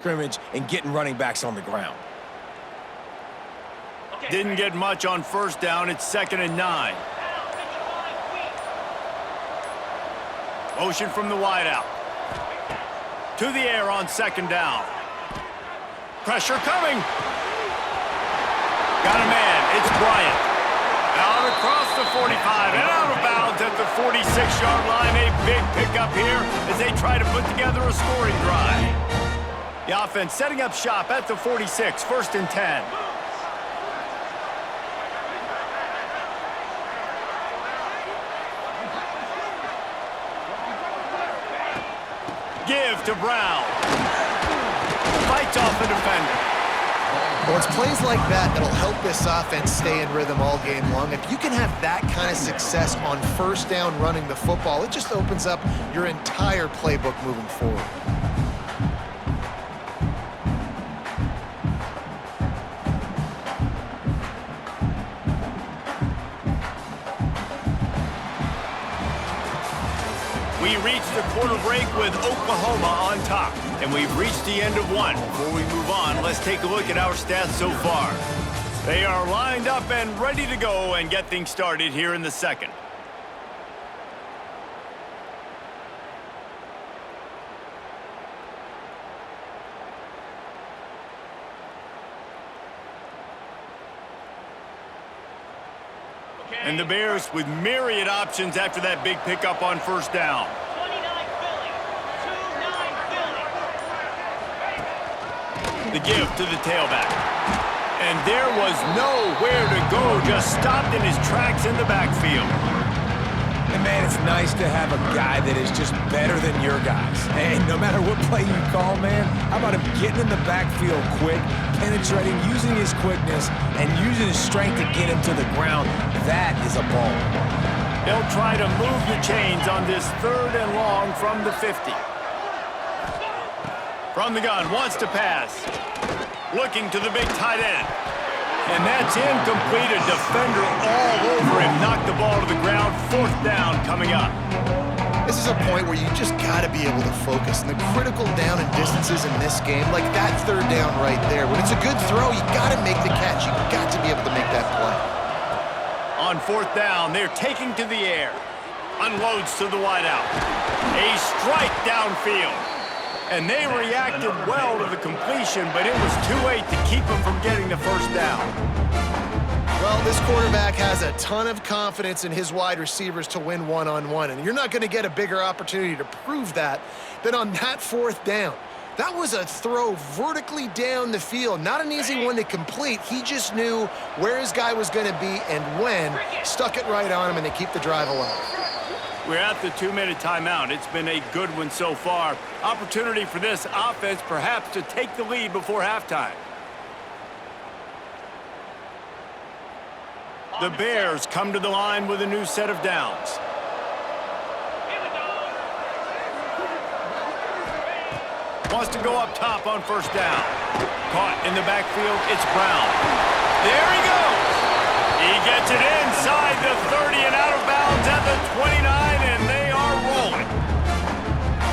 scrimmage and getting running backs on the ground. Didn't get much on first down. It's 2nd and 9. Motion from the wideout. To the air on 2nd down. Pressure coming. Got a man. It's Bryant. Out across the 45 and out of bounds at the 46-yard line. A big pickup here as they try to put together a scoring drive. The offense setting up shop at the 46, 1st and 10. Give to Brown. Fights off the defender. Well, it's plays like that that'll help this offense stay in rhythm all game long. If you can have that kind of success on 1st down running the football, it just opens up your entire playbook moving forward. We reached the quarter break with Oklahoma on top, and we've reached the end of one. Before we move on, let's take a look at our stats so far. They are lined up and ready to go and get things started here in the second. And the Bears with myriad options after that big pickup on 1st down. 29 Philly. 2-9 Philly. The give to the tailback. And there was nowhere to go, just stopped in his tracks in the backfield. And, man, it's nice to have a guy that is just better than your guys. And no matter what play you call, man, how about him getting in the backfield quick, penetrating, using his quickness, and using his strength to get him to the ground. That is a ball. They'll try to move the chains on this 3rd and long from the 50. From the gun, wants to pass. Looking to the big tight end. And that's incomplete. A defender all over him. Knocked the ball to the ground. 4th down coming up. This is a point where you just got to be able to focus. And the critical down and distances in this game, like that 3rd down right there, when it's a good throw, you got to make the catch. You got to be able to make that play. On 4th down, they're taking to the air. Unloads to the wideout. A strike downfield. And they reacted well to the completion, but it was too late to keep them from getting the 1st down. Well, this quarterback has a ton of confidence in his wide receivers to win one-on-one, and you're not going to get a bigger opportunity to prove that than on that 4th down. That was a throw vertically down the field. Not an easy one to complete. He just knew where his guy was going to be and when. Stuck it right on him, and they keep the drive alive. We're at the 2-minute timeout. It's been a good one so far. Opportunity for this offense perhaps to take the lead before halftime. The Bears come to the line with a new set of downs. Wants to go up top on 1st down. Caught in the backfield, it's Brown. There he goes. He gets it inside the 30 and out of bounds at the 29, and they are rolling.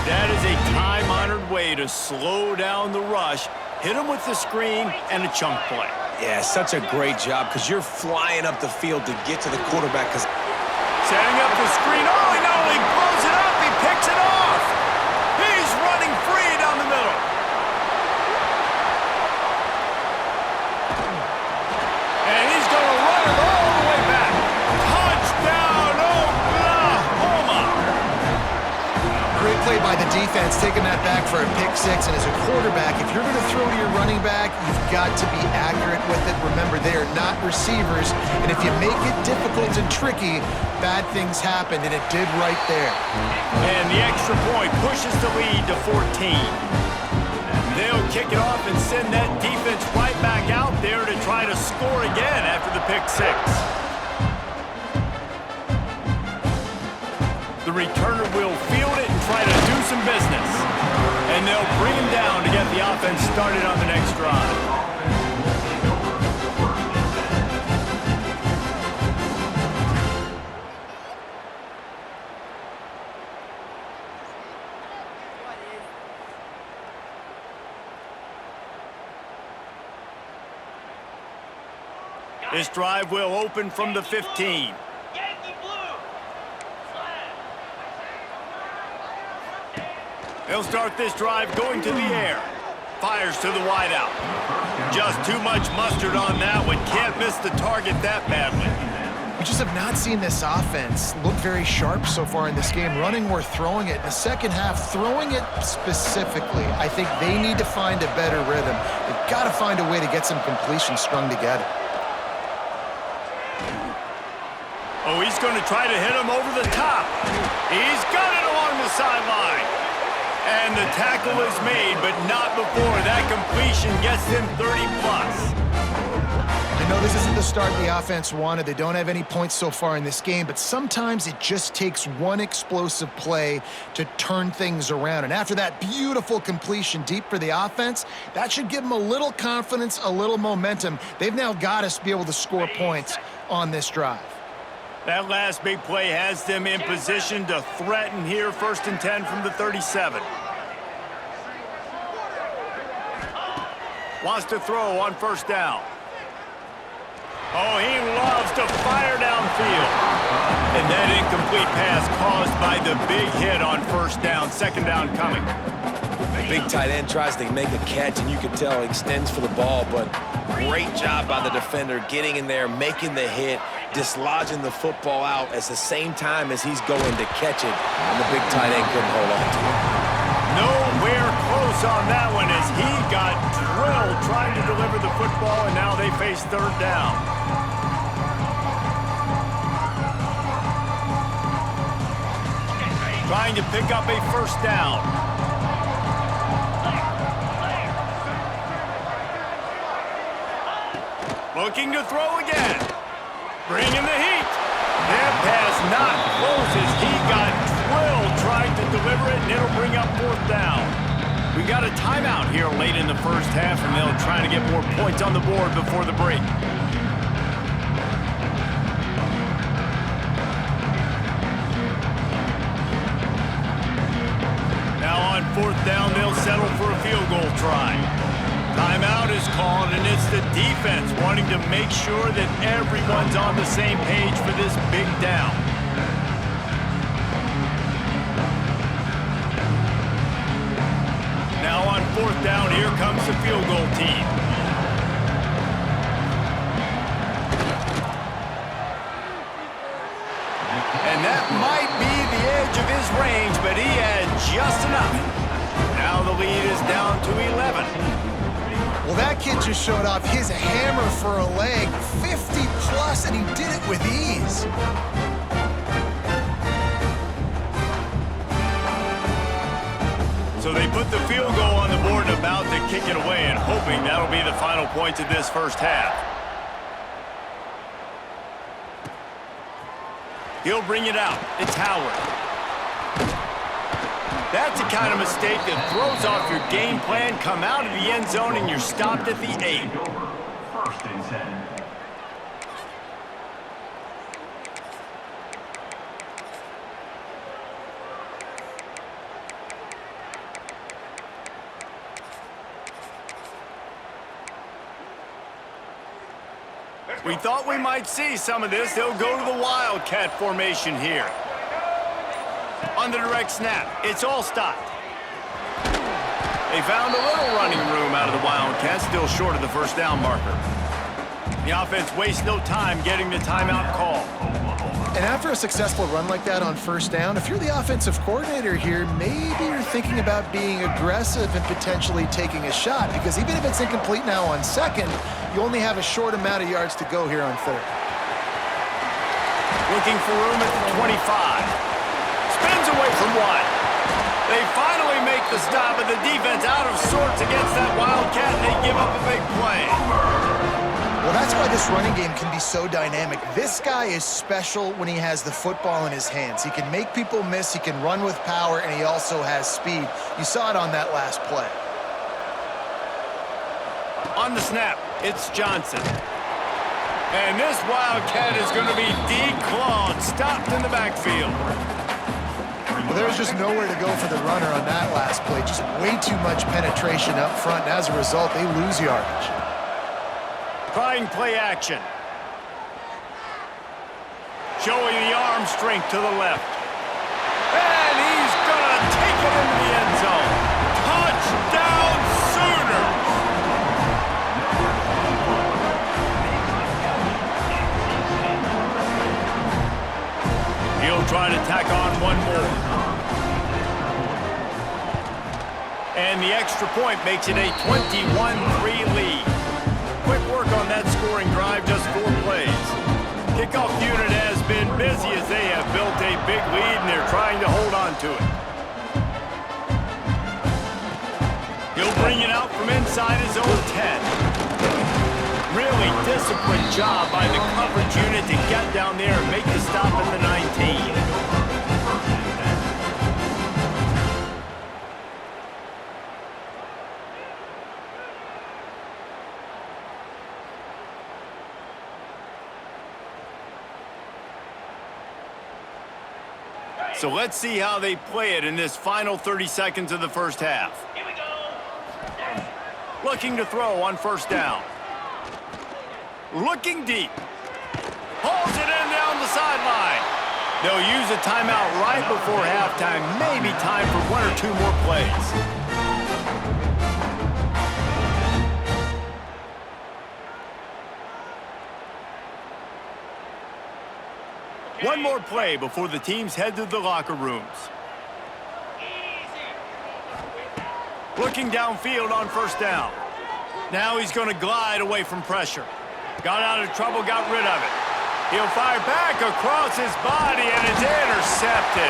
That is a time-honored way to slow down the rush, hit him with the screen, and a chunk play. Yeah, such a great job because you're flying up the field to get to the quarterback. Setting up the screen. Oh, he not only blows it up, he picks it off. He's running free down the middle. And he's going to run it all the way back. Touchdown, Oklahoma. Great play by the defense, taking that back for a pick 6. And as a quarterback, if you're going to throw to your running back, you've got to be accurate with it. Remember, they are not receivers. And if you make it difficult and tricky, bad things happen, and it did right there. And the extra point pushes the lead to 14. They'll kick it off and send that defense right back out there to try to score again after the pick 6. The returner will field it and try to do some business. And they'll bring him down to get the offense started on the next drive. This drive will open from the 15. They'll start this drive going to the air. Fires to the wideout. Just too much mustard on that one. Can't miss the target that badly. We just have not seen this offense look very sharp so far in this game, running or throwing it. In the second half, throwing it specifically, I think they need to find a better rhythm. They've got to find a way to get some completions strung together. Oh, he's going to try to hit him over the top. He's got it along the sideline. And the tackle is made, but not before that completion gets them 30+. I know this isn't the start the offense wanted. They don't have any points so far in this game, but sometimes it just takes one explosive play to turn things around. And after that beautiful completion deep for the offense, that should give them a little confidence, a little momentum. They've now got to be able to score points on this drive. That last big play has them in position to threaten here, 1st and 10 from the 37. Wants to throw on 1st down. Oh, he loves to fire downfield. And that incomplete pass caused by the big hit on 1st down, 2nd down coming. The big tight end tries to make a catch, and you can tell he extends for the ball, but great job by the defender getting in there, making the hit, dislodging the football out at the same time as he's going to catch it, and the big tight end couldn't hold on to it. Nowhere close on that one as he got drilled trying to deliver the football, and now they face 3rd down. Trying to pick up a 1st down. Looking to throw again. Bringing the heat. That pass not close as he got drilled trying to deliver it, and it'll bring up 4th down. We got a timeout here late in the 1st half, and they'll try to get more points on the board before the break. Now on 4th down, they'll settle for a field goal try. Timeout is called, and it's the defense wanting to make sure that everyone's on the same page for this big down. Now on 4th down, here comes the field goal team. And that might be the edge of his range, but he had just enough. Now the lead is down to 11. Well, that kid just showed off his hammer for a leg, 50+, and he did it with ease. So they put the field goal on the board and about to kick it away, and hoping that'll be the final points of this 1st half. He'll bring it out. It's Howard. That's the kind of mistake that throws off your game plan. Come out of the end zone and you're stopped at the 8. 1st and 10. We thought we might see some of this. They'll go to the Wildcat formation here. On the direct snap, it's all stopped. They found a little running room out of the Wildcats, still short of the 1st down marker. The offense wastes no time getting the timeout call. And after a successful run like that on 1st down, if you're the offensive coordinator here, maybe you're thinking about being aggressive and potentially taking a shot, because even if it's incomplete now on 2nd, you only have a short amount of yards to go here on 3rd. Looking for room at the 25. Spins away from 1. They finally make the stop, and the defense out of sorts against that Wildcat, and they give up a big play. Well, that's why this running game can be so dynamic. This guy is special when he has the football in his hands. He can make people miss, he can run with power, and he also has speed. You saw it on that last play. On the snap, it's Johnson. And this Wildcat is going to be declawed, stopped in the backfield. Well, there was just nowhere to go for the runner on that last play. Just way too much penetration up front, and as a result, they lose yardage. Trying play action. showing the arm strength to the left. And he's going to take it into the end zone. Touchdown, Sooners! He'll try to tack on one more. And the extra point makes it a 21-3 lead. Quick work on that scoring drive, just 4 plays. Kickoff unit has been busy as they have built a big lead and they're trying to hold on to it. He'll bring it out from inside his own 10. Really disciplined job by the coverage unit to get down there and make the stop at the 19. So let's see how they play it in this final 30 seconds of the first half. Here we go. Looking to throw on first down. Looking deep. Hauls it in down the sideline. They'll use a timeout right before halftime. Maybe time for 1 or 2 more plays. One more play before the teams head to the locker rooms. Looking downfield on first down. Now he's going to glide away from pressure. Got out of trouble, got rid of it. He'll fire back across his body, and it's intercepted.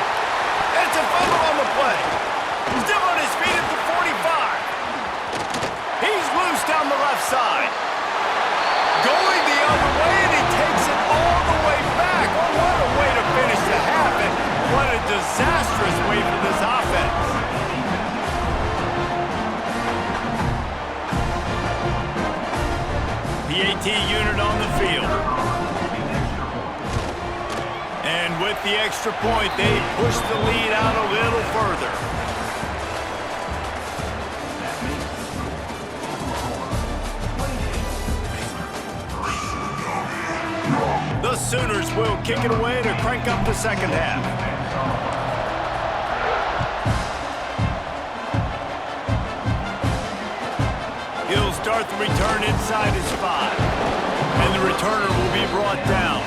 It's a fumble on the play. Still on his feet at the 45. He's loose down the left side. Going the other way, and he takes it all the way back. Oh, what a way to finish the half, and what a disastrous way for this offense. PAT unit on the field. And with the extra point, they push the lead out a little further. The Sooners will kick it away to crank up the second half. He'll start the return inside his 5. And the returner will be brought down.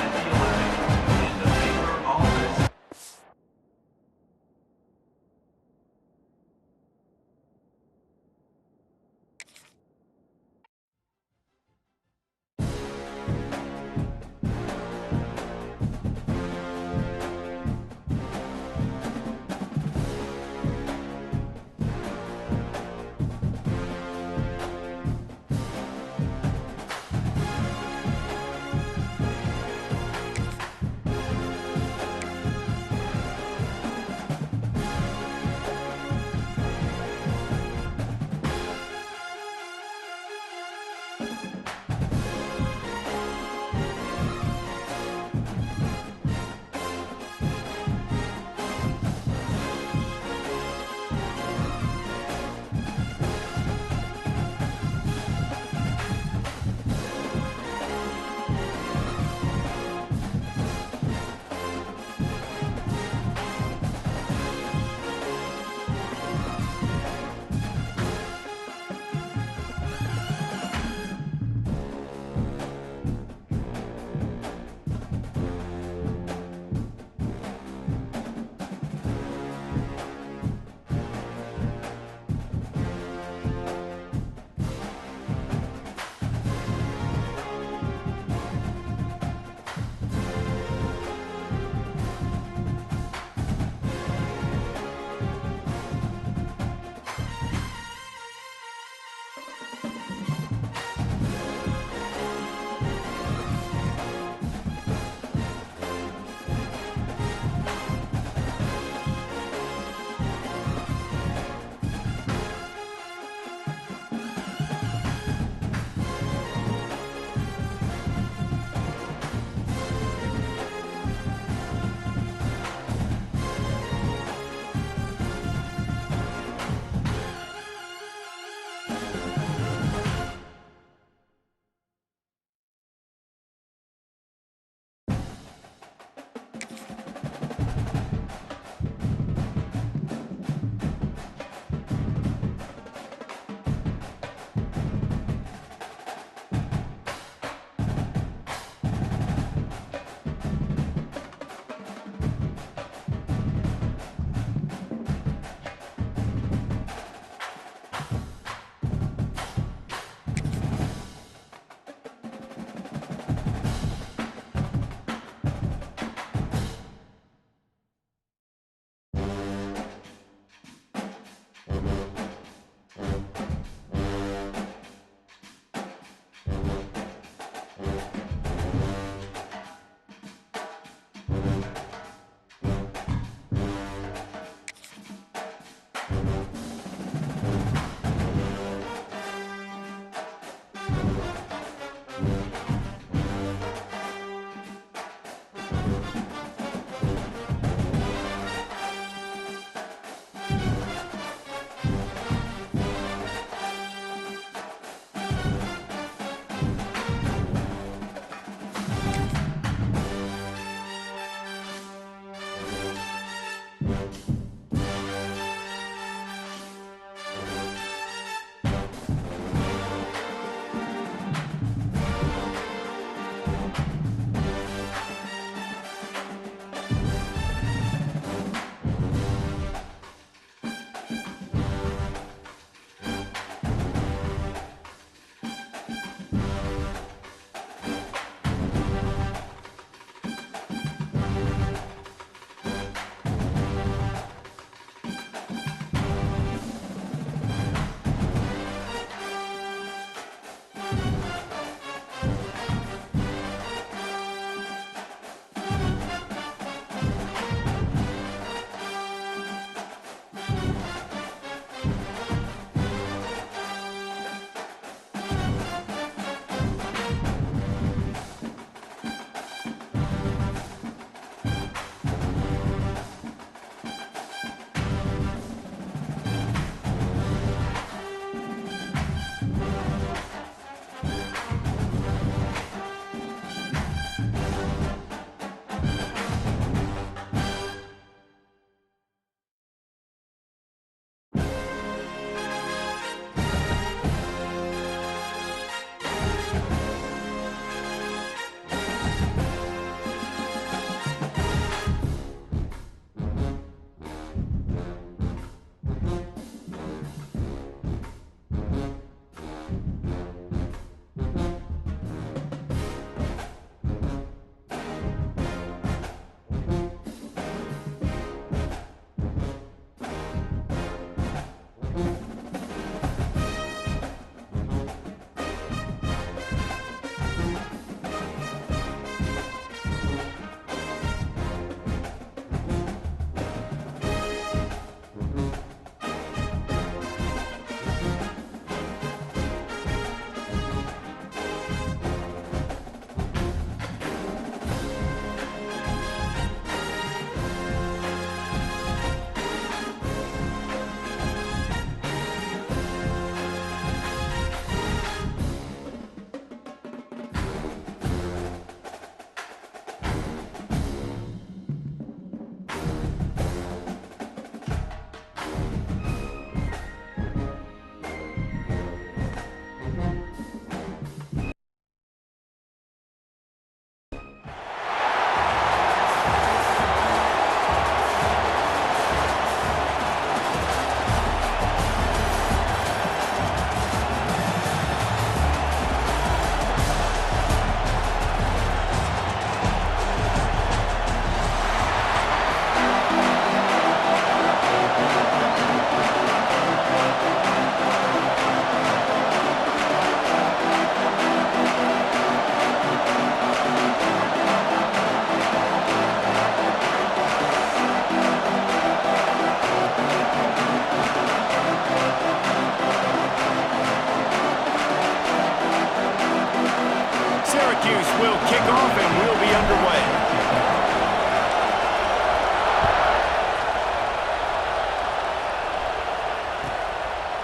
will kick off and we'll be underway.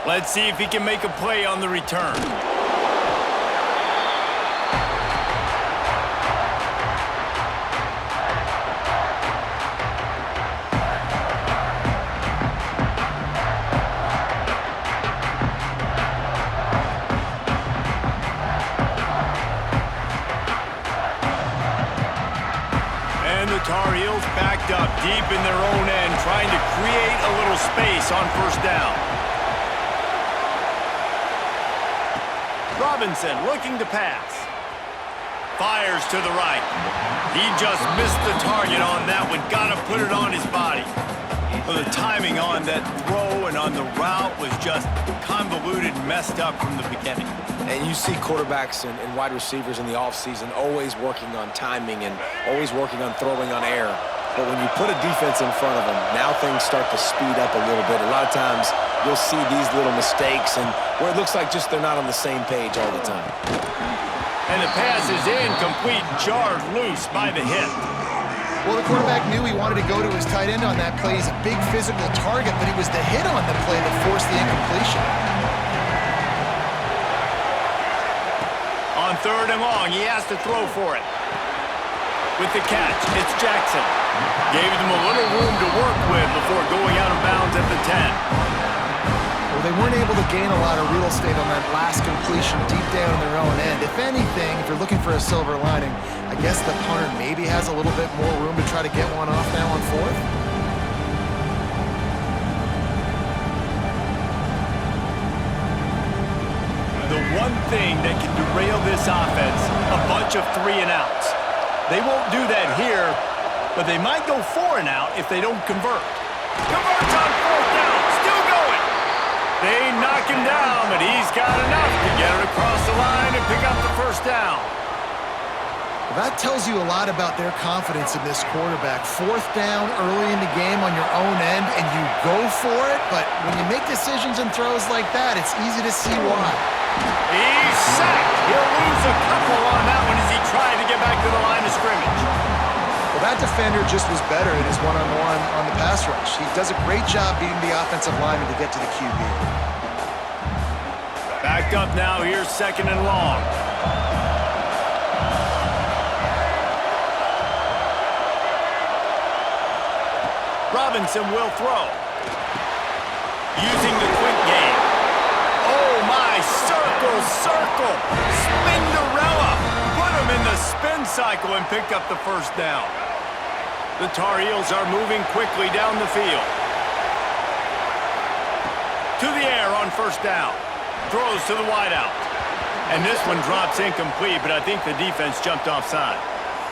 Let's see if he can make a play on the return. And the Tar Heels backed up deep in their own end, trying to create a little space on first down. Robinson looking to pass. Fires to the right. He just missed the target on that one. Got to put it on his body. Well, the timing on that throw and on the route was just convoluted, messed up from the beginning. And you see quarterbacks and wide receivers in the offseason always working on timing and always working on throwing on air. But when you put a defense in front of them, now things start to speed up a little bit. A lot of times you'll see these little mistakes and where it looks like just they're not on the same page all the time. And the pass is incomplete, jarred loose by the hip. Well, the quarterback knew he wanted to go to his tight end on that play. He's a big physical target, but it was the hit on the play that forced the incompletion. On 3rd and long, he has to throw for it. With the catch, it's Jackson. Gave them a little room to work with before going out of bounds at the 10. Well, they weren't able to gain a lot of real estate on that last completion deep down in their own end. If anything, if you're looking for a silver lining, I guess the punter maybe has a little bit more room to try to get one off now on 4th. The one thing that can derail this offense, a bunch of 3-and-outs. They won't do that here, but they might go 4-and-out if they don't convert. Converts on 4th down, still going. They knock him down, but he's got enough to get it across the line and pick up the 1st down. Well, that tells you a lot about their confidence in this quarterback. 4th down early in the game on your own end, and you go for it, but when you make decisions and throws like that, it's easy to see why. He's sacked. He'll lose a couple on that one as he tried to get back to the line of scrimmage. Well, that defender just was better in his one-on-one on the pass rush. He does a great job beating the offensive lineman to get to the QB. Backed up now, here's 2nd and long. Robinson will throw. Using the quick game. Oh my, circle, Spinderella. Put him in the spin cycle and picked up the 1st down. The Tar Heels are moving quickly down the field. To the air on 1st down. Throws to the wideout. And this one drops incomplete, but I think the defense jumped offside.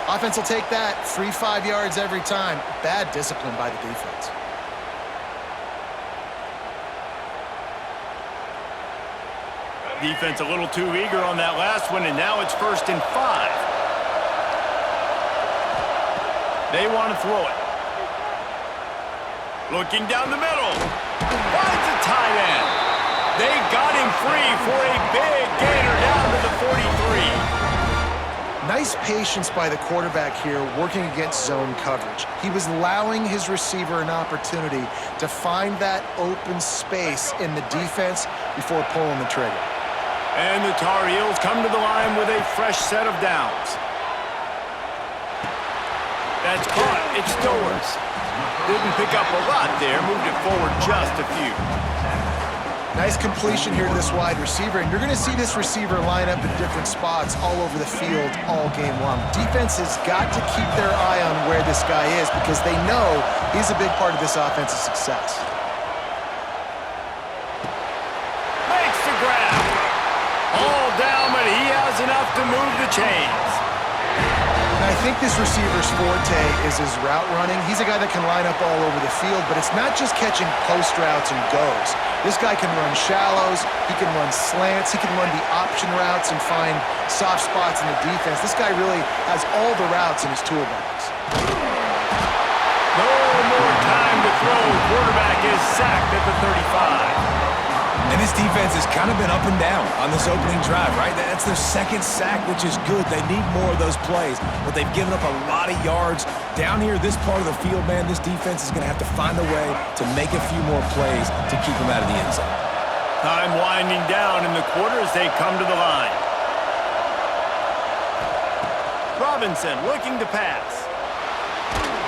Offense will take that. Free 5 yards every time. Bad discipline by the defense. Defense a little too eager on that last one, and now it's 1st and 5. They want to throw it. Looking down the middle. Finds a tight end. They got him free for a big gainer down to the 43. Nice patience by the quarterback here working against zone coverage. He was allowing his receiver an opportunity to find that open space in the defense before pulling the trigger. And the Tar Heels come to the line with a fresh set of downs. That's caught. It's Stowers. Didn't pick up a lot there. Moved it forward just a few. Nice completion here to this wide receiver, and you're going to see this receiver line up in different spots all over the field all game long. Defense has got to keep their eye on where this guy is because they know he's a big part of this offense's success. Makes the grab. All down, but he has enough to move the chains. And I think this receiver's forte is his route running. He's a guy that can line up all over the field, but it's not just catching post routes and goes. This guy can run shallows, he can run slants, he can run the option routes and find soft spots in the defense. This guy really has all the routes in his toolbox. No more time to throw. Quarterback is sacked at the 35. And this defense has kind of been up and down on this opening drive, right? That's their 2nd sack, which is good. They need more of those plays, but they've given up a lot of yards. Down here, this part of the field, man, this defense is going to have to find a way to make a few more plays to keep them out of the end zone. Time winding down in the quarter as they come to the line. Robinson looking to pass.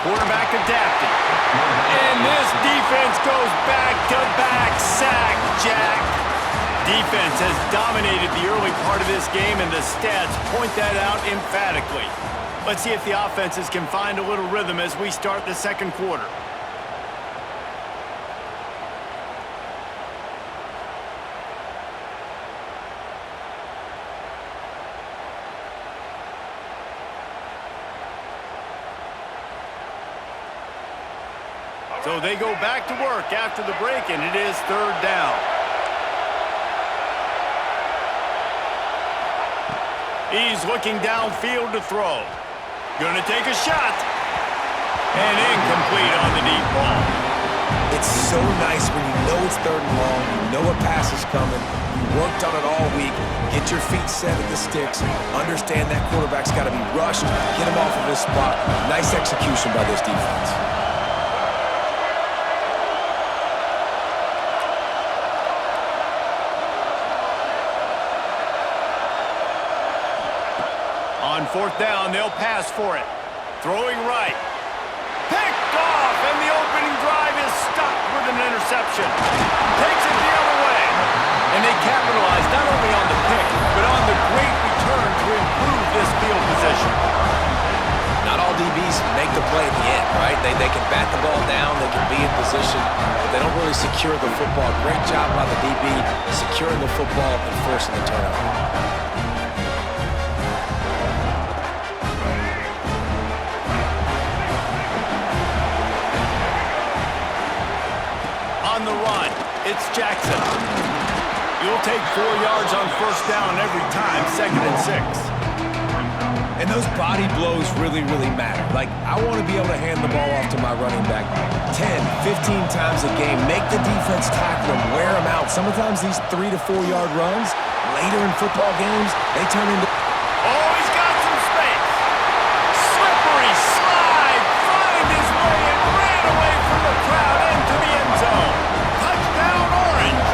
Quarterback adapting. And this defense goes back-to-back sack, Jack. Defense has dominated the early part of this game, and the stats point that out emphatically. Let's see if the offenses can find a little rhythm as we start the 2nd quarter. So they go back to work after the break, and it is 3rd down. He's looking downfield to throw. Gonna take a shot. And incomplete on the deep ball. It's so nice when you know it's 3rd and long, you know a pass is coming, you worked on it all week, get your feet set at the sticks, understand that quarterback's got to be rushed, get him off of his spot. Nice execution by this defense. On 4th down, they'll pass for it. Throwing right. Picked off, and the opening drive is stopped with an interception. Takes it the other way. And they capitalize not only on the pick, but on the great return to improve this field position. Not all DBs make the play at the end, right? They can bat the ball down, they can be in position, but they don't really secure the football. Great job by the DB securing the football and forcing the turnover. On the run, it's Jackson. You'll take 4 yards on 1st down every time, 2nd and 6. And those body blows really, really matter. Like, I want to be able to hand the ball off to my running back 10, 15 times a game. Make the defense tackle them, wear them out. Sometimes these 3 to 4 yard runs, later in football games, they turn into... Oh, he's got some space. Slippery slide, find his way and ran away from the crowd into the end zone. Touchdown, Orange.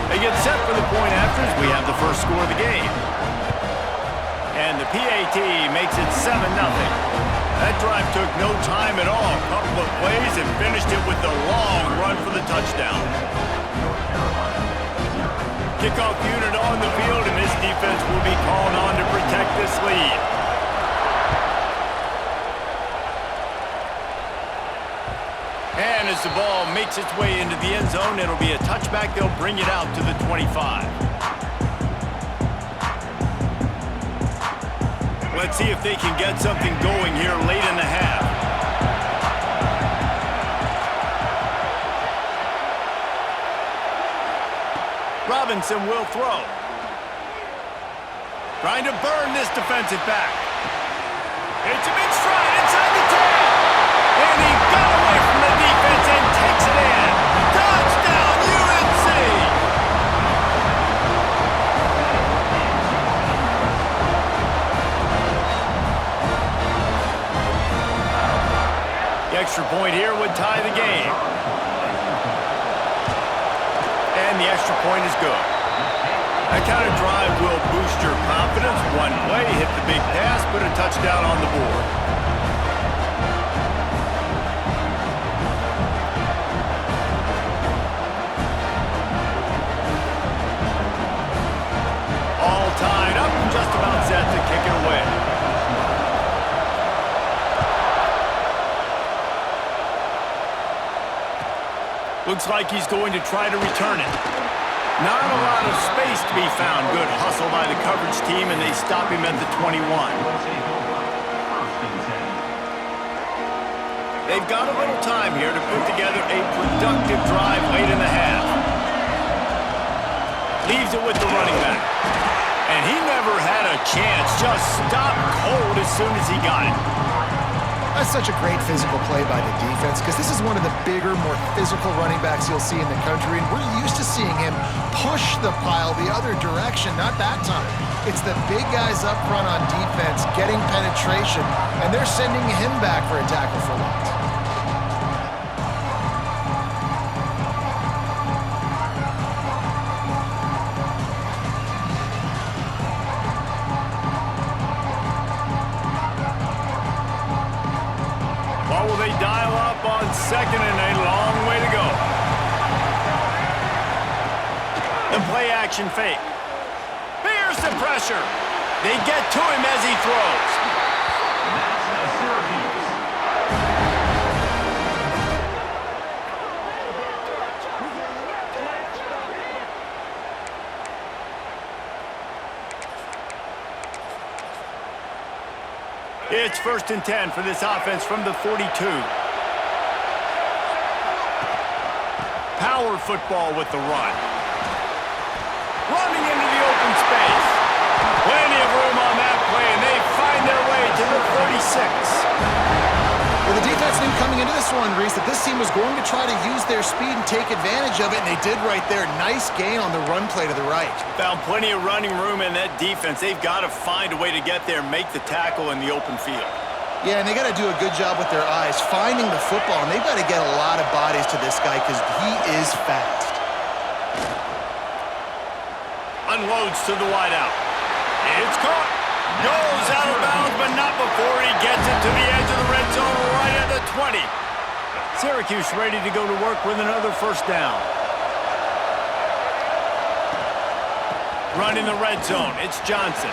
They get set for the point after as we have the first score of the game. And the PAT makes it 7-0. That drive took no time at all. Couple of plays and finished it with the long run for the touchdown. Kickoff unit on the field, and this defense will be called on to protect this lead. And as the ball makes its way into the end zone, it'll be a touchback. They'll bring it out to the 25. Let's see if they can get something going here late in the half. Robinson will throw. Trying to burn this defensive back. It's a big stride inside the 10. And he got away from the defense and takes it in. Touchdown, UNC! The extra point here would tie the game. And the extra point is good. That kind of drive will boost your confidence. One play, hit the big pass, put a touchdown on the board. All tied up and just about set to kick it away. Looks like he's going to try to return it. Not a lot of space to be found. Good hustle by the coverage team, and they stop him at the 21. They've got a little time here to put together a productive drive late in the half. Leaves it with the running back. And he never had a chance. Just stopped cold as soon as he got it. That's such a great physical play by the defense because this is one of the bigger, more physical running backs you'll see in the country, and we're used to seeing him push the pile the other direction, not that time. It's the big guys up front on defense getting penetration, and they're sending him back for a tackle for loss. Will they dial up on 2nd and a long way to go? The play action fake. Here's the pressure. They get to him as he throws. It's 1st and 10 for this offense from the 42. Power football with the run. Running into the open space. Plenty of room on that Well, the defense knew coming into this one, Reese, that this team was going to try to use their speed and take advantage of it, and they did right there. Nice gain on the run play to the right. Found plenty of running room in that defense. They've got to find a way to get there and make the tackle in the open field. Yeah, and they got to do a good job with their eyes, finding the football, and they've got to get a lot of bodies to this guy because he is fast. Unloads to the wideout. It's caught. Goes out of bounds, but not before he gets it to the edge of the red zone right at the 20. Syracuse ready to go to work with another first down. Run in the red zone. It's Johnson.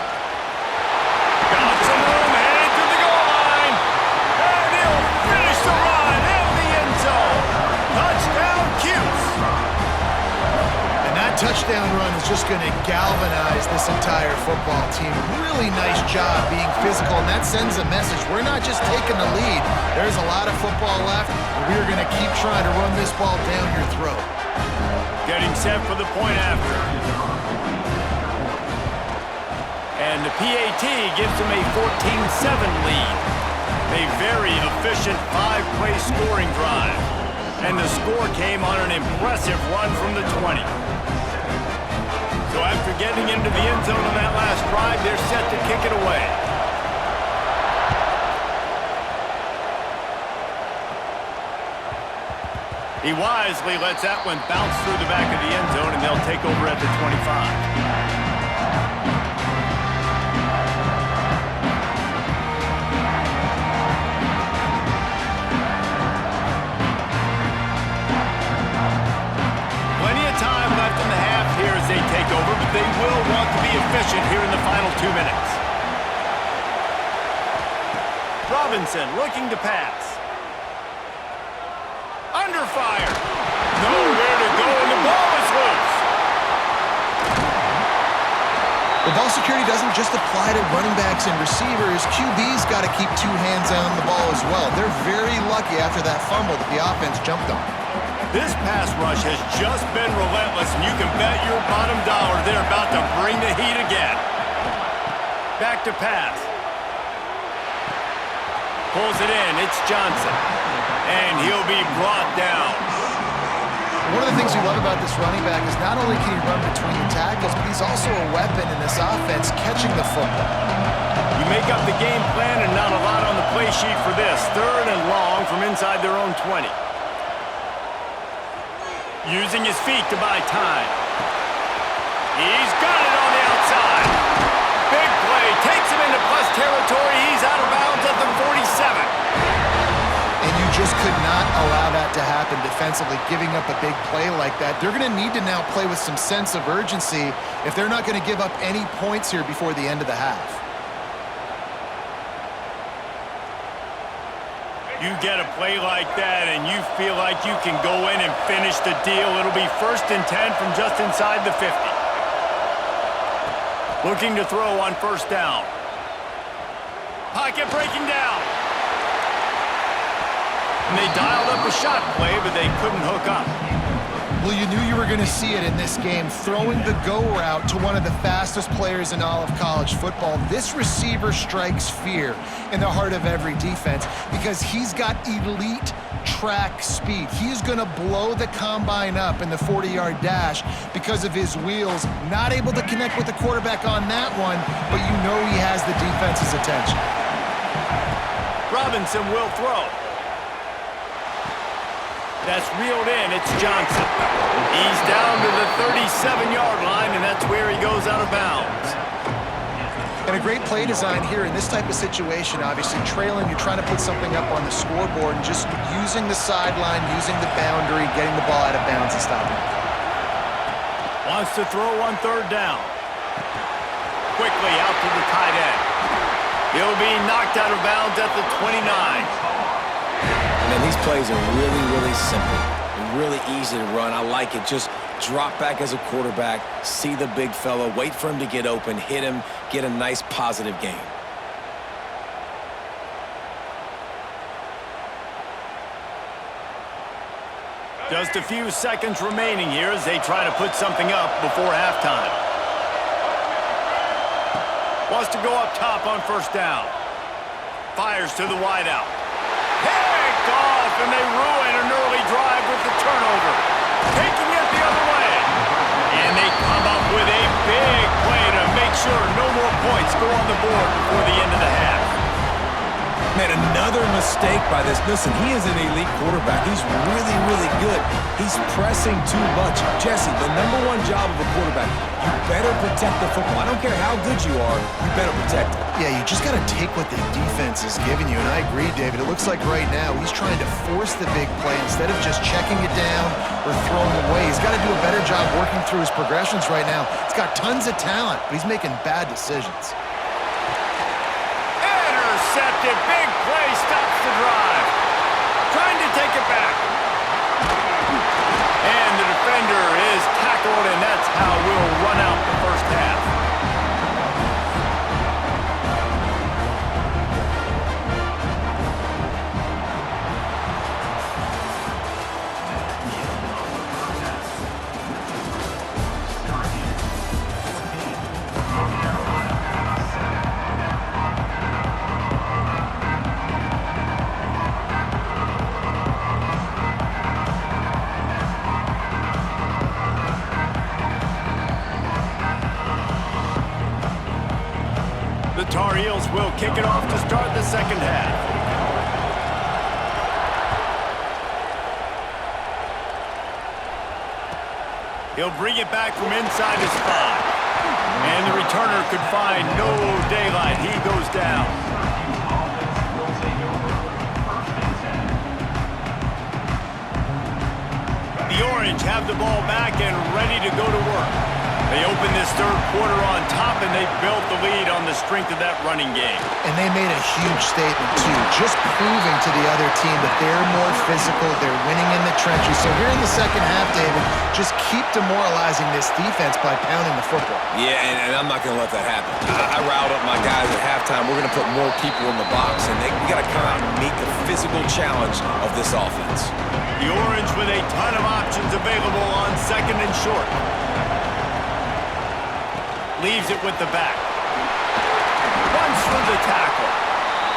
Got some room, headed to the goal line. And he'll finish the run in the end zone. Touchdown, Cuse. And that touchdown run is just going to galvanize this entire football team. Really nice job being physical, and that sends a message. We're not just taking the lead. There's a lot of football left, and we're going to keep trying to run this ball down your throat. Getting set for the point after. And the PAT gives them a 14-7 lead. A very efficient 5-play scoring drive. And the score came on an impressive run from the 20. So after getting into the end zone on that last drive, they're set to kick it away. He wisely lets that one bounce through the back of the end zone, and they'll take over at the 25. They take over, but they will want to be efficient here in the final 2 minutes. Robinson looking to pass. Under fire. Nowhere to go, and the ball is loose. The ball security doesn't just apply to running backs and receivers. QB's got to keep 2 hands on the ball as well. They're very lucky after that fumble that the offense jumped on. This pass rush has just been relentless, and you can bet your bottom dollar they're about to bring the heat again. Back to pass. Pulls it in. It's Johnson. And he'll be brought down. One of the things we love about this running back is not only can he run between the tackles, but he's also a weapon in this offense catching the football. You make up the game plan and not a lot on the play sheet for this. 3rd and long from inside their own 20. Using his feet to buy time. He's got it on the outside. Big play. Takes him into plus territory. He's out of bounds at the 47. And you just could not allow that to happen defensively, giving up a big play like that. They're going to need to now play with some sense of urgency if they're not going to give up any points here before the end of the half. You get a play like that and you feel like you can go in and finish the deal. It'll be 1st and 10 from just inside the 50. Looking to throw on 1st down. Pocket breaking down. And they dialed up a shot play, but they couldn't hook up. Well, you knew you were going to see it in this game, throwing the go route to one of the fastest players in all of college football. This receiver strikes fear in the heart of every defense because he's got elite track speed. He is going to blow the combine up in the 40-yard dash because of his wheels. Not able to connect with the quarterback on that one, but you know he has the defense's attention. Robinson will throw. That's reeled in. It's Johnson. He's down to the 37-yard line, and that's where he goes out of bounds. And a great play design here in this type of situation. Obviously, trailing, you're trying to put something up on the scoreboard, and just using the sideline, using the boundary, getting the ball out of bounds and stopping it. Wants to throw on 3rd down. Quickly out to the tight end. He'll be knocked out of bounds at the 29. Man, these plays are really, really simple and really easy to run. I like it. Just drop back as a quarterback, see the big fella, wait for him to get open, hit him, get a nice positive gain. Just a few seconds remaining here as they try to put something up before halftime. Wants to go up top on 1st down. Fires to the wideout. Picked off, and they ruin an early drive with the turnover. Taking it the other way. And they come up with a big play to make sure no more points go on the board before the end of the half. Man, another mistake by this. Listen, he is an elite quarterback. He's really, really good. He's pressing too much. Jesse, the number one job of a quarterback, you better protect the football. I don't care how good you are, you better protect it. Yeah, you just got to take what the defense is giving you, and I agree, David. It looks like right now he's trying to force the big play instead of just checking it down or throwing away. He's got to do a better job working through his progressions right now. He's got tons of talent, but he's making bad decisions. Intercepted. Big play stops the drive. Trying to take it back. And the defender is tackled, and that's how we'll run out the first half. The Tar Heels will kick it off to start the second half. He'll bring it back from inside his 5. And the returner could find no daylight. He goes down. The Orange have the ball back and ready to go to work. They opened this third quarter on top, and they built the lead on the strength of that running game. And they made a huge statement, too, just proving to the other team that they're more physical, they're winning in the trenches. So here in the second half, David, just keep demoralizing this defense by pounding the football. Yeah, and I'm not going to let that happen. I riled up my guys at halftime. We're going to put more people in the box, and we got to come out and meet the physical challenge of this offense. The Orange with a ton of options available on second and short. Leaves it with the back. Runs through the tackle.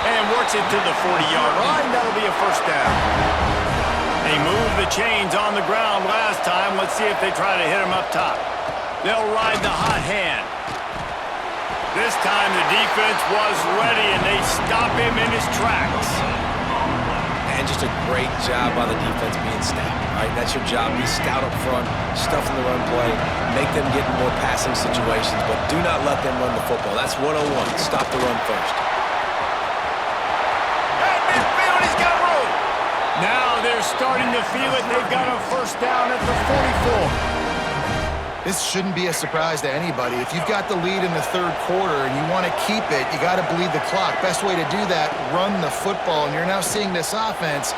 And works it to the 40-yard line. That'll be a first down. They moved the chains on the ground last time. Let's see if they try to hit him up top. They'll ride the hot hand. This time the defense was ready, and they stop him in his tracks. And just a great job by the defense being stout, right? That's your job. Be stout up front, stuff in the run play, make them get in more passing situations, but do not let them run the football. That's 101. Stop the run first. At midfield, he's got room. Now they're starting to feel it. They've got a first down at the 44. This shouldn't be a surprise to anybody. If you've got the lead in the third quarter and you want to keep it, you got to bleed the clock. Best way to do that, run the football. And you're now seeing this offense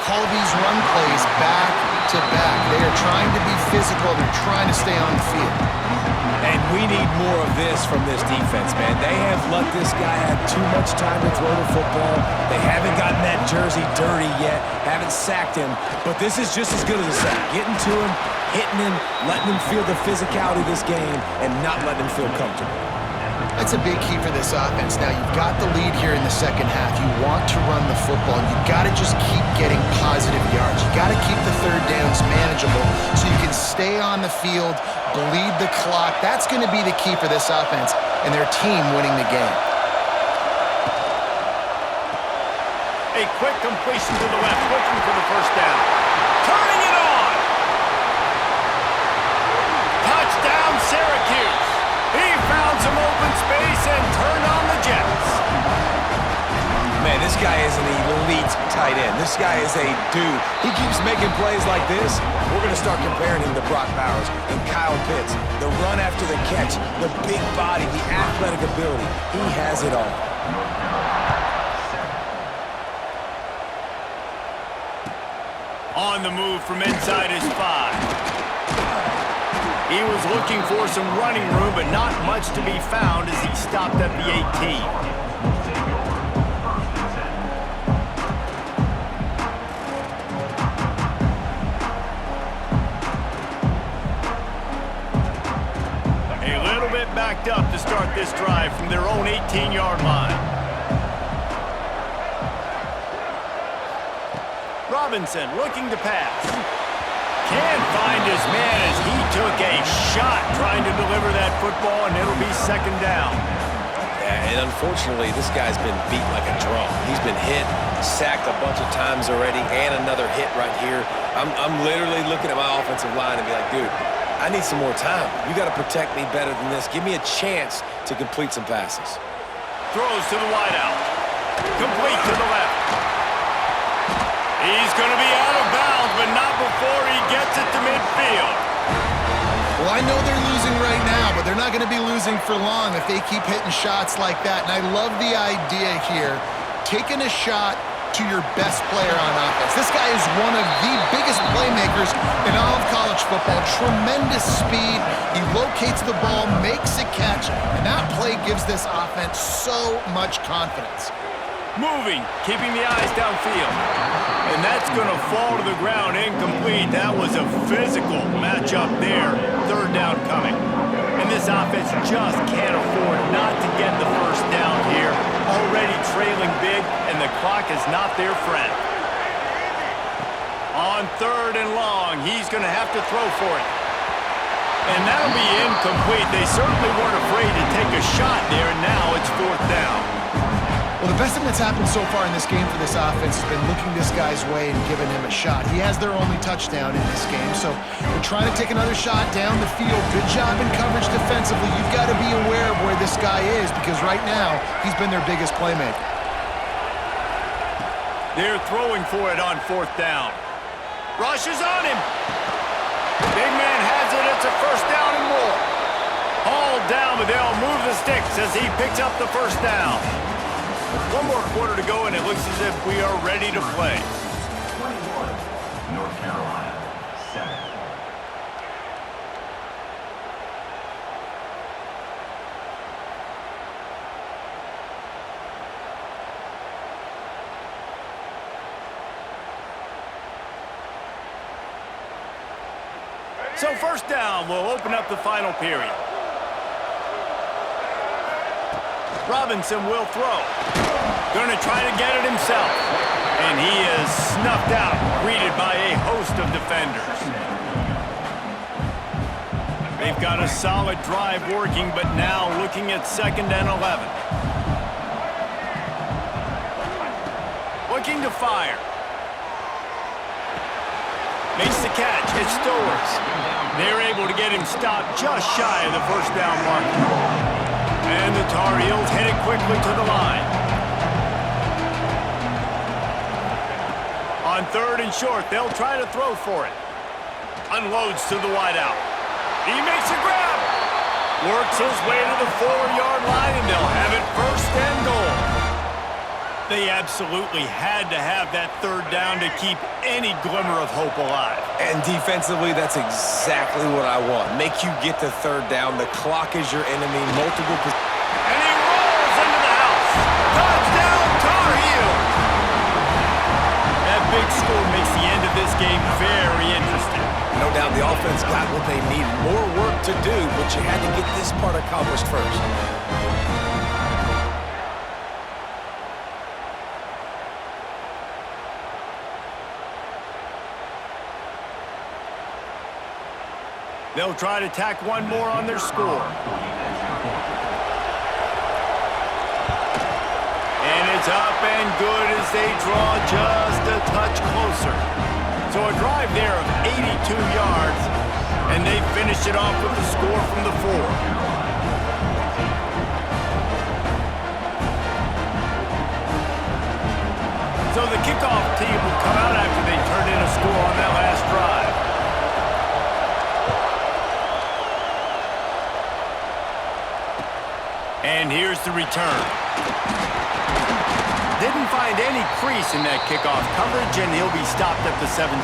call these run plays back to back. They are trying to be physical. They're trying to stay on the field. And we need more of this from this defense, man. They have let this guy have too much time to throw the football. They haven't gotten that jersey dirty yet, haven't sacked him. But this is just as good as a sack. Getting to him, hitting him, letting him feel the physicality of this game, and not letting him feel comfortable. That's a big key for this offense. Now, you've got the lead here in the second half. You want to run the football, and you've got to just keep getting positive yards. You got to keep the third downs manageable so you can stay on the field, bleed the clock. That's going to be the key for this offense and their team winning the game. A quick completion to the left, looking for the first down. Turning it on! Touchdown, Syracuse! He found some open space and turned on the Jets. Man, this guy is an elite tight end. This guy is a dude. He keeps making plays like this. We're going to start comparing him to Brock Bowers and Kyle Pitts. The run after the catch, the big body, the athletic ability. He has it all. On the move from inside his 5. He was looking for some running room, but not much to be found as he stopped at the 18. A little bit backed up to start this drive from their own 18-yard line. Robinson looking to pass. Can't find his man as he took a shot trying to deliver that football, and it'll be second down. Yeah, and unfortunately, this guy's been beat like a drum. He's been hit, sacked a bunch of times already, and another hit right here. I'm literally looking at my offensive line and be like, dude, I need some more time. You got to protect me better than this. Give me a chance to complete some passes. Throws to the wideout. Complete to the left. He's going to be out of bounds, but not before he gets it to midfield. Well, I know they're losing right now, but they're not going to be losing for long if they keep hitting shots like that. And I love the idea here, taking a shot to your best player on offense. This guy is one of the biggest playmakers in all of college football. Tremendous speed. He locates the ball, makes a catch, and that play gives this offense so much confidence. Moving, keeping the eyes downfield. And that's going to fall to the ground incomplete. That was a physical matchup there. Third down coming. And this offense just can't afford not to get the first down here. Already trailing big, and the clock is not their friend. On third and long, he's going to have to throw for it. And that'll be incomplete. They certainly weren't afraid to take a shot there, and now it's fourth down. Well, the best thing that's happened so far in this game for this offense has been looking this guy's way and giving him a shot. He has their only touchdown in this game, so they're trying to take another shot down the field. Good job in coverage defensively. You've got to be aware of where this guy is because right now he's been their biggest playmaker. They're throwing for it on fourth down. Rush is on him. Big man has it. It's a first down and more. Hauled down, but they'll move the sticks as he picks up the first down. One more quarter to go, and it looks as if we are ready to play. 21, North Carolina, 7. So first down will open up the final period. Robinson will throw. Going to try to get it himself. And he is snuffed out, greeted by a host of defenders. They've got a solid drive working, but now looking at second and 11. Looking to fire. Makes the catch. It's Stowers. They're able to get him stopped just shy of the first down mark. And the Tar Heels hit it quickly to the line. On third and short, they'll try to throw for it. Unloads to the wideout. He makes a grab. Works his way to the 4-yard line, and they'll have it first and goal. They absolutely had to have that third down to keep any glimmer of hope alive. And defensively, that's exactly what I want. Make you get the third down. The clock is your enemy. Multiple. And he rolls into the house. Touchdown, Tar Heels. That big score makes the end of this game very interesting. No doubt the offense got what they needed. More work to do, but you had to get this part accomplished first. They'll try to tack one more on their score. And it's up and good as they draw just a touch closer. So a drive there of 82 yards, and they finish it off with the score from the 4. So the kickoff team will come out after they turned in a score on that last drive. And here's the return. Didn't find any crease in that kickoff coverage, and he'll be stopped at the 17.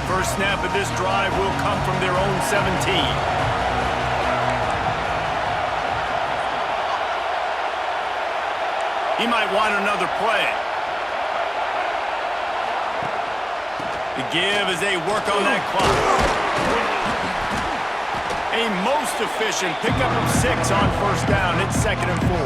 First snap of this drive will come from their own 17. He might want another play. The give as they work on that clock. A most efficient pickup of 6 on first down. It's 2nd and 4.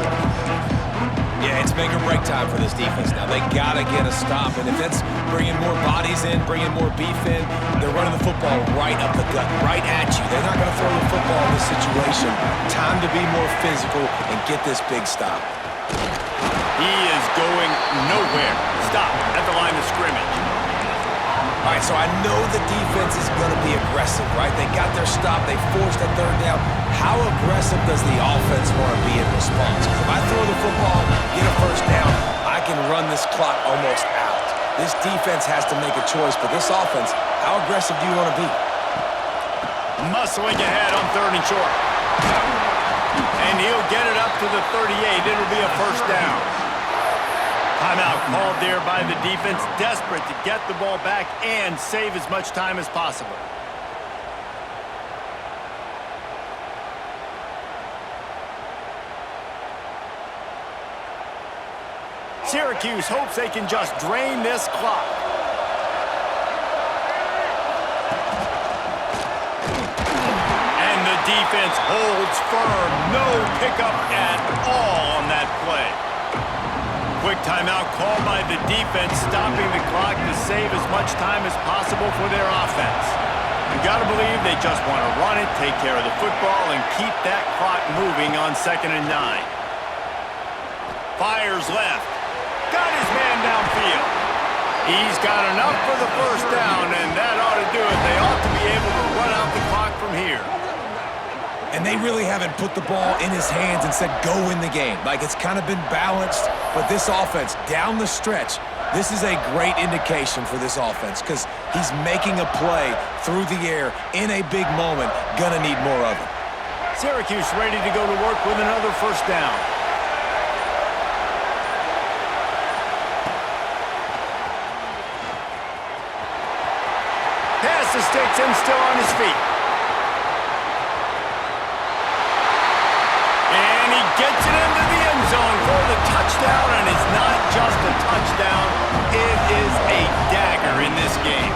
Yeah, it's make or break time for this defense now. They got to get a stop, and if that's bringing more bodies in, bringing more beef in, they're running the football right up the gut, right at you. They're not going to throw the football in this situation. Time to be more physical and get this big stop. He is going nowhere. Stop at the line of scrimmage. All right, so I know the defense is going to be aggressive, right? They got their stop. They forced a 3rd down. How aggressive does the offense want to be in response? Because if I throw the football, get a 1st down, I can run this clock almost out. This defense has to make a choice, but this offense, how aggressive do you want to be? Muscling ahead on 3rd and short. And he'll get it up to the 38. It'll be a 1st down. Timeout called there by the defense, desperate to get the ball back and save as much time as possible. Syracuse hopes they can just drain this clock. And the defense holds firm. No pickup at all on that play. Quick timeout called by the defense, stopping the clock to save as much time as possible for their offense. You got to believe they just want to run it, take care of the football, and keep that clock moving on 2nd and 9. Fires left. Got his man downfield. He's got enough for the 1st down, and that ought to do it. They ought to be able to run out the clock from here. And they really haven't put the ball in his hands and said, go win the game. Like, it's kind of been balanced, but this offense, down the stretch, this is a great indication for this offense because he's making a play through the air in a big moment. Gonna need more of it. Syracuse ready to go to work with another 1st down. Pass the sticks and still on his feet. Gets it into the end zone for the touchdown, and it's not just a touchdown, it is a dagger in this game.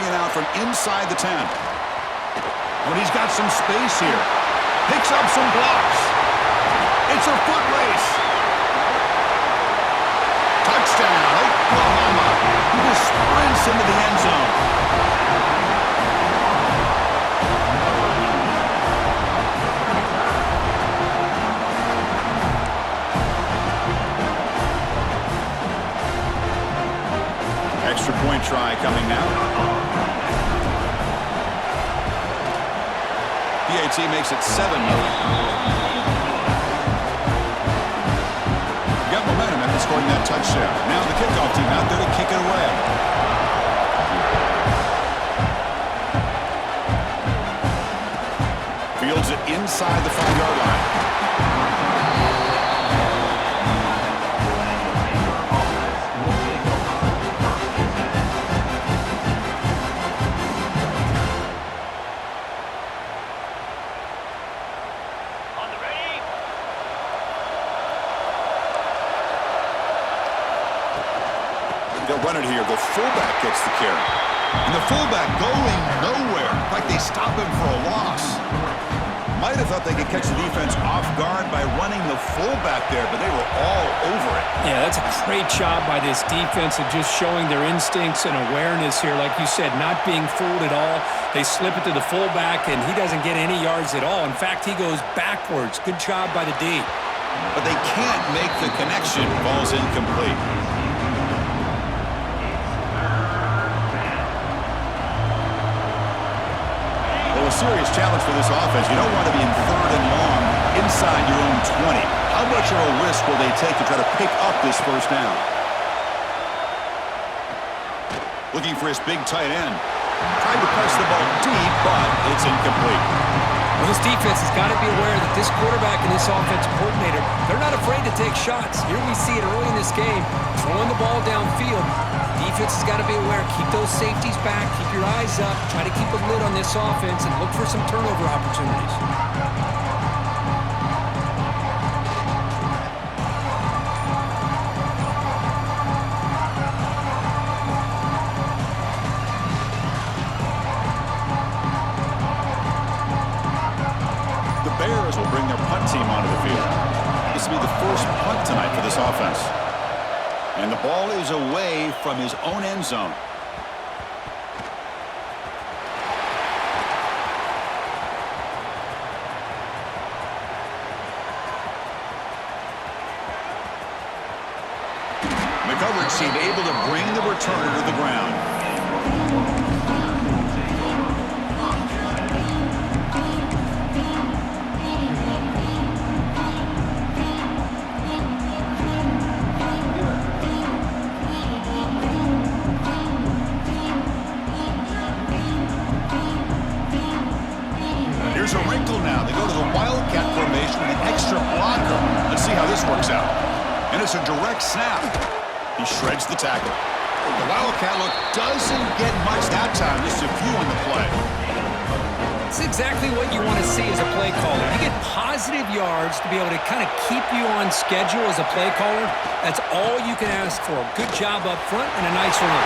it out from inside the 10. When he's got some space here. Picks up some blocks. It's a foot race. Touchdown, Oklahoma. He just sprints into the end zone. Extra point try coming now. PAT makes it 7-0. Got momentum after scoring that touchdown. Now the kickoff team out there to kick it away. Fields it inside the 5-yard line. They'll run it here. The fullback gets the carry. And the fullback going nowhere. Like they stop him for a loss. Might have thought they could catch the defense off guard by running the fullback there, but they were all over it. Yeah, that's a great job by this defense of just showing their instincts and awareness here. Like you said, not being fooled at all. They slip it to the fullback, and he doesn't get any yards at all. In fact, he goes backwards. Good job by the D. But they can't make the connection. Ball's incomplete. A serious challenge for this offense. You don't want to be in 3rd and long inside your own 20. How much of a risk will they take to try to pick up this first down? Looking for his big tight end. Tried to press the ball deep, but it's incomplete. Well, this defense has got to be aware that this quarterback and this offensive coordinator, they're not afraid to take shots. Here we see it early in this game, throwing the ball downfield. Defense has got to be aware. Keep those safeties back. Keep your eyes up. Try to keep a lid on this offense and look for some turnover opportunities. The Bears will bring their punt team onto the field. This will be the first punt tonight for this offense. And the ball is away from his own end zone. The coverage seemed able to bring the returner to the ground. Here's a wrinkle now. They go to the Wildcat formation with an extra blocker. Let's see how this works out. And it's a direct snap. He shreds the tackle. The Wildcat look doesn't get much that time, just a few on the play. It's exactly what you want to see as a play caller. You get positive yards to be able to kind of keep you on schedule as a play caller. That's all you can ask for. Good job up front and a nice run.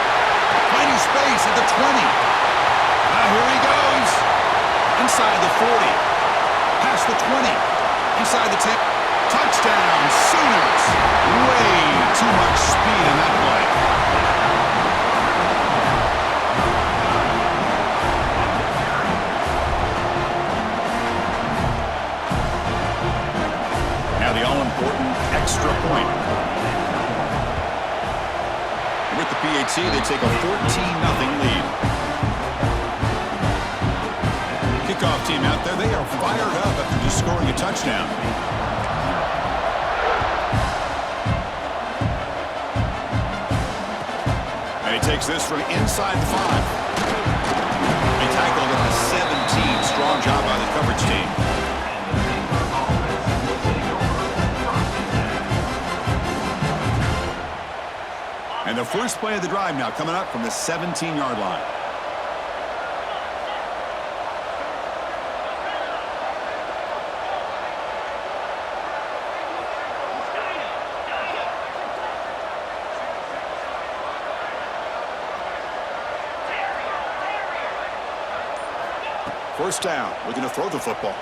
Finding space at the 20. Here he goes. Inside the 40. Past the 20. Inside the 10. Touchdown, Sooners. Way too much speed in that play. Now the all-important extra point. With the PAT, they take a 14-0 lead. Kickoff team out there, they are fired up after just scoring a touchdown. And he takes this from inside the 5. They tackled at the 17. Strong job by the coverage team. And the first play of the drive now coming up from the 17-yard line. First down, looking to throw the football.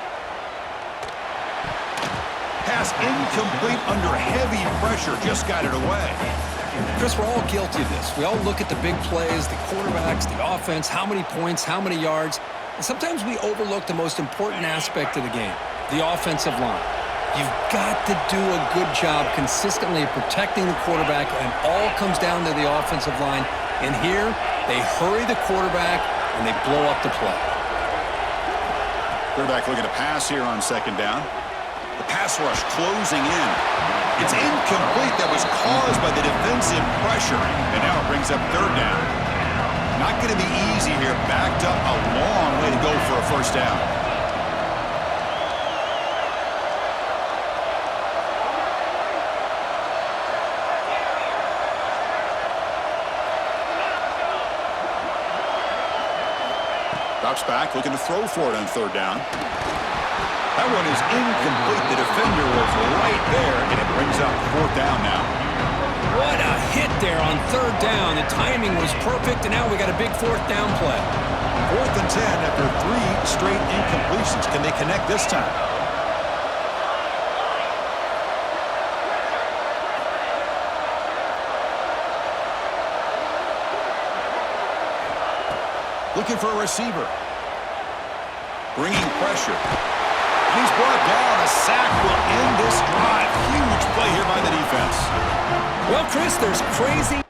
Pass incomplete under heavy pressure, just got it away. Chris, we're all guilty of this. We all look at the big plays, the quarterbacks, the offense, how many points, how many yards, and sometimes we overlook the most important aspect of the game, the offensive line. You've got to do a good job consistently of protecting the quarterback, and it all comes down to the offensive line. And here, they hurry the quarterback, and they blow up the play. Quarterback looking to pass here on second down. The pass rush closing in. It's incomplete. That was caused by the defensive pressure. And now it brings up third down. Not going to be easy here. Backed up a long way to go for a first down. Drops back, looking to throw for it on third down. That one is incomplete. The defender was right there, and it brings up fourth down now. What a hit there on third down. The timing was perfect, and now we got a big fourth down play. 4th and 10 after 3 straight incompletions. Can they connect this time? Looking for a receiver. Bringing pressure. And he's brought down. A sack will end this drive. Huge play here by the defense. Well, Chris, there's crazy.